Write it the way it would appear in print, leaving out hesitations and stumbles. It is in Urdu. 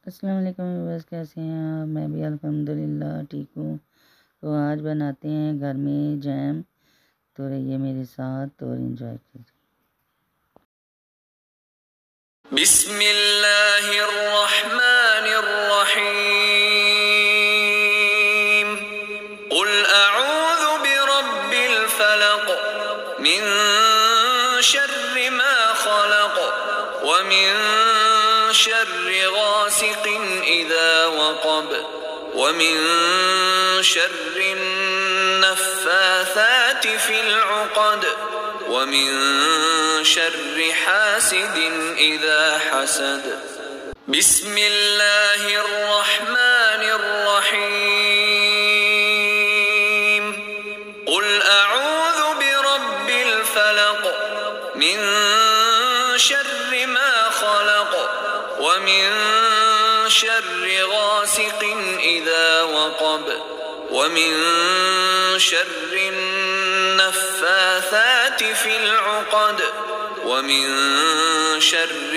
السلام علیکم بس کیسے ہیں آپ؟ میں بھی الحمدللہ ٹھیک ہوں۔ تو آج بناتے ہیں گھر میں جیم، تو رہیے میرے ساتھ اور انجوائے کیجیے۔ بسم اللہ الرحمن الرحیم قل اعوذ برب الفلق من شر ما خلق ومن شر غاسق اذا وقب ومن شر النفاثات في العقد ومن شر حاسد اذا حسد بسم اللہ الرحمن الرحیم قل اعوذ برب الفلق من شر ما خلق ومن شر غاسق اذا وقب ومن شر النفاثات في العقد ومن شر